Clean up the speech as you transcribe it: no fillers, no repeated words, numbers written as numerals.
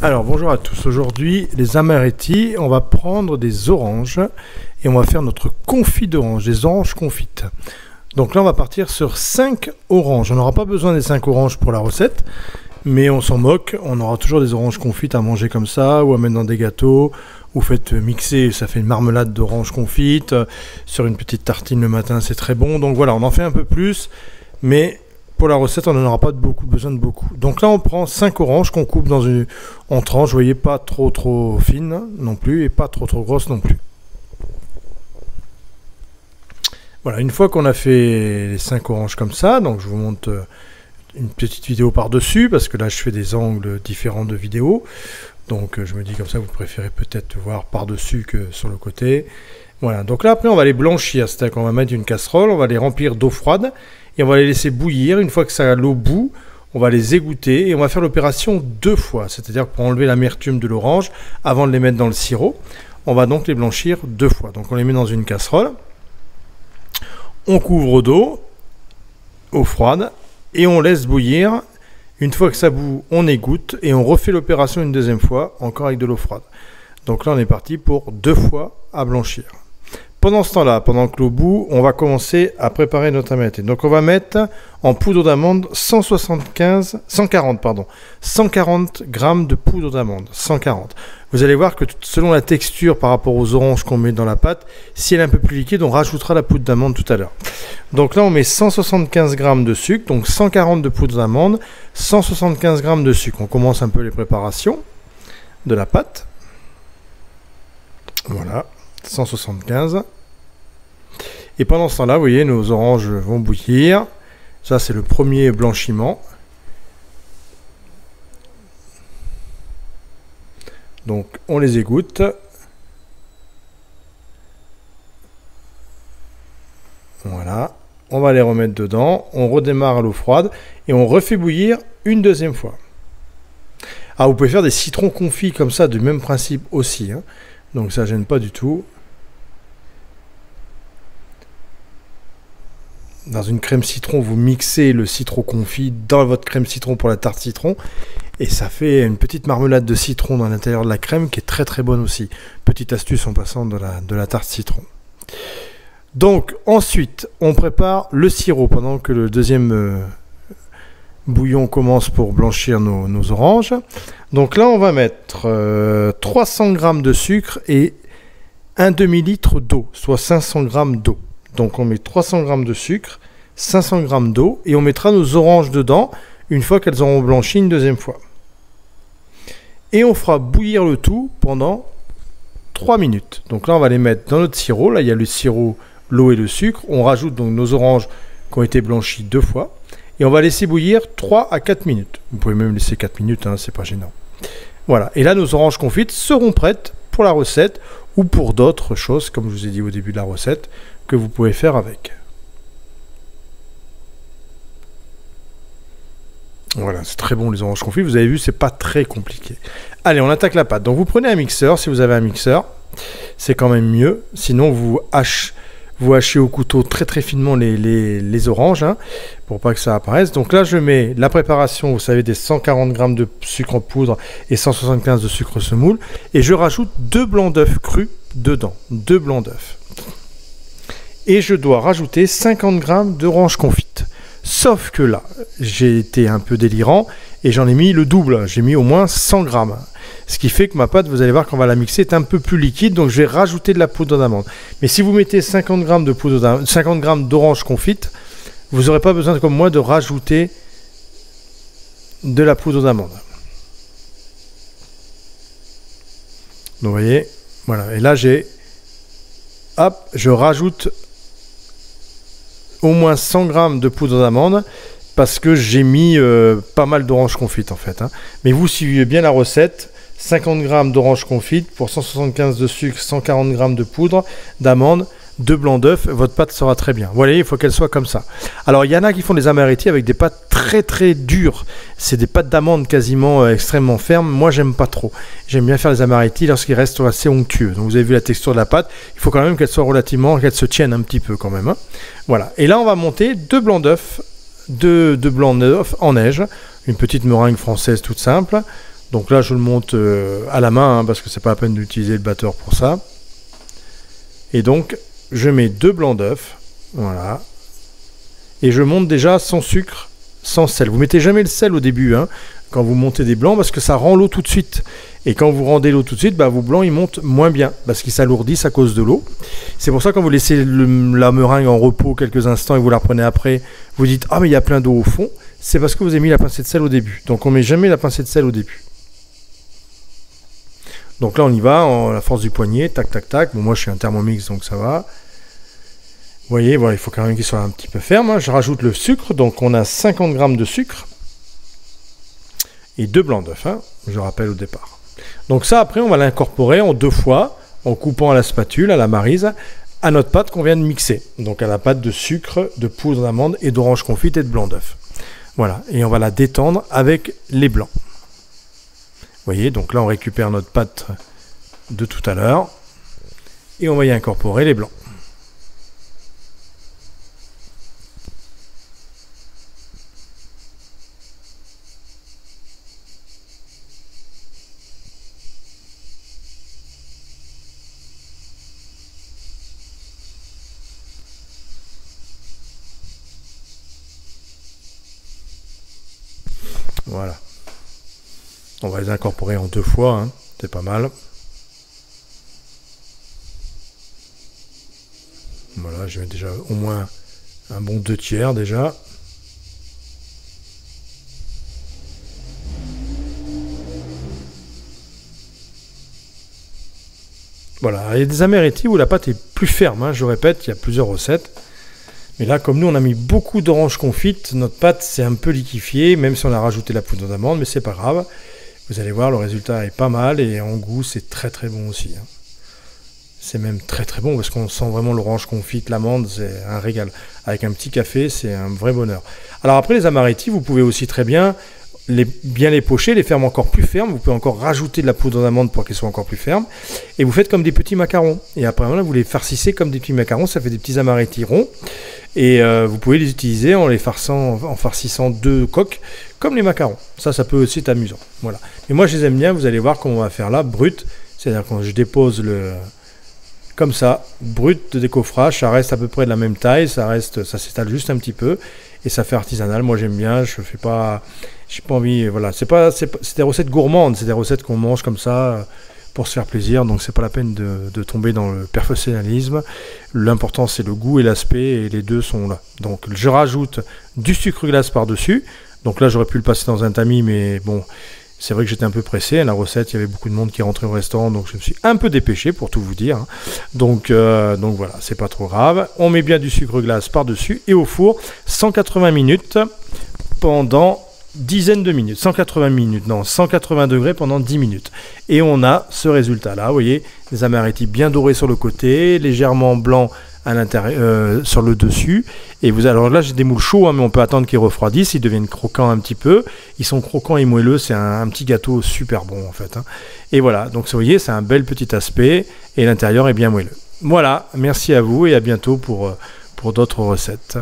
Alors bonjour à tous, aujourd'hui les amaretti, on va prendre des oranges et on va faire notre confit d'oranges, des oranges confites. Donc là on va partir sur 5 oranges, on n'aura pas besoin des 5 oranges pour la recette, mais on s'en moque, on aura toujours des oranges confites à manger comme ça, ou à mettre dans des gâteaux, ou faites mixer, ça fait une marmelade d'oranges confites, sur une petite tartine le matin c'est très bon, donc voilà on en fait un peu plus, mais... Pour la recette, on n'en aura pas besoin de beaucoup. Donc là, on prend 5 oranges qu'on coupe en tranches. Vous voyez, pas trop fines non plus et pas trop grosses non plus. Voilà, une fois qu'on a fait les 5 oranges comme ça, donc je vous montre une petite vidéo par-dessus, parce que là, je fais des angles différents de vidéo. Donc je me dis comme ça, vous préférez peut-être voir par-dessus que sur le côté. Voilà, donc là, après, on va les blanchir. C'est-à-dire qu'on va mettre une casserole, on va les remplir d'eau froide. Et on va les laisser bouillir. Une fois que ça a l'eau bout, on va les égoutter et on va faire l'opération 2 fois. C'est-à-dire pour enlever l'amertume de l'orange avant de les mettre dans le sirop. On va donc les blanchir 2 fois. Donc on les met dans une casserole. On couvre d'eau, eau froide, et on laisse bouillir. Une fois que ça bout, on égoutte et on refait l'opération une deuxième fois, encore avec de l'eau froide. Donc là, on est parti pour 2 fois à blanchir. Pendant ce temps-là, pendant que l'eau bout, on va commencer à préparer notre amaretti. Donc on va mettre en poudre d'amande 140 grammes de poudre d'amande. 140. Vous allez voir que selon la texture par rapport aux oranges qu'on met dans la pâte, si elle est un peu plus liquide, on rajoutera la poudre d'amande tout à l'heure. Donc là, on met 175 grammes de sucre, donc 140 de poudre d'amande, 175 grammes de sucre. On commence un peu les préparations de la pâte. Voilà, 175. Et pendant ce temps-là, vous voyez, nos oranges vont bouillir. Ça, c'est le premier blanchiment. Donc, on les égoutte. Voilà. On va les remettre dedans. On redémarre à l'eau froide. Et on refait bouillir une deuxième fois. Ah, vous pouvez faire des citrons confits comme ça, du même principe aussi. Hein. Donc, ça ne gêne pas du tout. Dans une crème citron, vous mixez le citron confit dans votre crème citron pour la tarte citron. Et ça fait une petite marmelade de citron dans l'intérieur de la crème qui est très bonne aussi. Petite astuce en passant de la tarte citron. Donc ensuite, on prépare le sirop pendant que le deuxième bouillon commence pour blanchir nos oranges. Donc là, on va mettre 300 g de sucre et un demi-litre d'eau, soit 500 g d'eau. Donc on met 300 g de sucre, 500 g d'eau et on mettra nos oranges dedans une fois qu'elles auront blanchi une deuxième fois. Et on fera bouillir le tout pendant 3 minutes. Donc là on va les mettre dans notre sirop. Là il y a le sirop, l'eau et le sucre. On rajoute donc nos oranges qui ont été blanchies 2 fois. Et on va laisser bouillir 3 à 4 minutes. Vous pouvez même laisser 4 minutes, hein, c'est pas gênant. Voilà, et là nos oranges confites seront prêtes pour la recette ou pour d'autres choses, comme je vous ai dit au début de la recette, que vous pouvez faire avec. Voilà, c'est très bon les oranges confites. Vous avez vu, c'est pas très compliqué. Allez, on attaque la pâte. Donc vous prenez un mixeur, si vous avez un mixeur, c'est quand même mieux. Sinon, vous hachez au couteau très finement les oranges, hein, pour pas que ça apparaisse. Donc là, je mets la préparation, vous savez, des 140 g de sucre en poudre et 175 de sucre semoule. Et je rajoute 2 blancs d'œufs crus dedans. 2 blancs d'œufs. Et je dois rajouter 50 g d'oranges confites. Sauf que là, j'ai été un peu délirant et j'en ai mis le double. J'ai mis au moins 100 g. Ce qui fait que ma pâte, vous allez voir quand on va la mixer, est un peu plus liquide. Donc je vais rajouter de la poudre d'amande. Mais si vous mettez 50 g d'oranges confites, vous n'aurez pas besoin, comme moi, de rajouter de la poudre d'amande. Donc vous voyez, voilà. Et là, je rajoute au moins 100 g de poudre d'amande parce que j'ai mis pas mal d'oranges confites en fait. Hein. Mais vous suivez bien la recette, 50 g d'oranges confites pour 175 de sucre, 140 g de poudre d'amande, 2 blancs d'œufs, votre pâte sera très bien. Voilà, il faut qu'elle soit comme ça. Alors il y en a qui font des amaretti avec des pâtes très dures. C'est des pâtes d'amande quasiment extrêmement fermes. Moi j'aime pas trop. J'aime bien faire les amaretti lorsqu'ils restent assez onctueux. Donc vous avez vu la texture de la pâte. Il faut quand même qu'elle soit qu'elle se tienne un petit peu quand même. Hein. Voilà. Et là on va monter 2 blancs d'œufs, 2 blancs d'œufs en neige. Une petite meringue française toute simple. Donc là, je le monte à la main, hein, parce que c'est pas la peine d'utiliser le batteur pour ça. Et donc, je mets 2 blancs d'œufs, voilà. Et je monte déjà sans sucre, sans sel. Vous mettez jamais le sel au début, hein, quand vous montez des blancs, parce que ça rend l'eau tout de suite. Et quand vous rendez l'eau tout de suite, bah, vos blancs, ils montent moins bien, parce qu'ils s'alourdissent à cause de l'eau. C'est pour ça que quand vous laissez la meringue en repos quelques instants et vous la reprenez après, vous dites « Ah, mais il y a plein d'eau au fond », c'est parce que vous avez mis la pincée de sel au début. Donc on met jamais la pincée de sel au début. Donc là, on y va, à la force du poignet, tac, tac, tac. Bon, moi, je suis un Thermomix, donc ça va. Vous voyez, voilà, il faut quand même qu'il soit un petit peu ferme, hein. Je rajoute le sucre, donc on a 50 g de sucre. Et 2 blancs d'œufs, hein, je rappelle au départ. Donc ça, après, on va l'incorporer en 2 fois, en coupant à la spatule, à la maryse, à notre pâte qu'on vient de mixer. Donc à la pâte de sucre, de poudre d'amande et d'orange confite et de blanc d'œuf. Voilà, et on va la détendre avec les blancs. Vous voyez, donc là, on récupère notre pâte de tout à l'heure et on va y incorporer les blancs. Voilà. On va les incorporer en 2 fois, hein. C'est pas mal. Voilà, je mets déjà au moins un bon 2/3 déjà. Voilà, il y a des améretis où la pâte est plus ferme, hein. Je répète, il y a plusieurs recettes. Mais là, comme nous, on a mis beaucoup d'orange confite, notre pâte s'est un peu liquéfiée, même si on a rajouté la poudre d'amande, mais c'est pas grave. Vous allez voir, le résultat est pas mal et en goût, c'est très très bon aussi, hein. C'est même très très bon parce qu'on sent vraiment l'orange confite, l'amande, c'est un régal. Avec un petit café, c'est un vrai bonheur. Alors après, les amaretti, vous pouvez aussi très bien les pocher, les faire encore plus fermes. Vous pouvez encore rajouter de la poudre d'amande pour qu'ils soient encore plus fermes. Et vous faites comme des petits macarons. Et après, voilà, vous les farcissez comme des petits macarons. Ça fait des petits amaretti ronds. Et vous pouvez les utiliser en farcissant 2 coques comme les macarons. Ça peut aussi être amusant. Voilà. Et moi, je les aime bien. Vous allez voir comment on va faire là, brut. C'est-à-dire quand je dépose comme ça, brut de décoffrage, ça reste à peu près de la même taille, ça s'étale juste un petit peu et ça fait artisanal. Moi j'aime bien, j'ai pas envie, voilà, c'est des recettes gourmandes, c'est des recettes qu'on mange comme ça pour se faire plaisir, donc c'est pas la peine de tomber dans le perfectionnalisme. L'important c'est le goût et l'aspect et les deux sont là. Donc je rajoute du sucre glace par-dessus. Donc là j'aurais pu le passer dans un tamis, mais bon, c'est vrai que j'étais un peu pressé. La recette, il y avait beaucoup de monde qui rentrait au restaurant, donc je me suis un peu dépêché pour tout vous dire. Donc voilà, c'est pas trop grave. On met bien du sucre glace par-dessus et au four 180 minutes pendant dizaines de minutes. 180 minutes, non, 180 degrés pendant 10 minutes. Et on a ce résultat-là, vous voyez, des amaretti bien dorés sur le côté, légèrement blancs à l'intérieur, sur le dessus. Et alors là, j'ai des moules chauds, hein, mais on peut attendre qu'ils refroidissent, ils deviennent croquants un petit peu. Ils sont croquants et moelleux, c'est un petit gâteau super bon en fait, hein. Et voilà, donc vous voyez, c'est un bel petit aspect et l'intérieur est bien moelleux. Voilà, merci à vous et à bientôt pour d'autres recettes.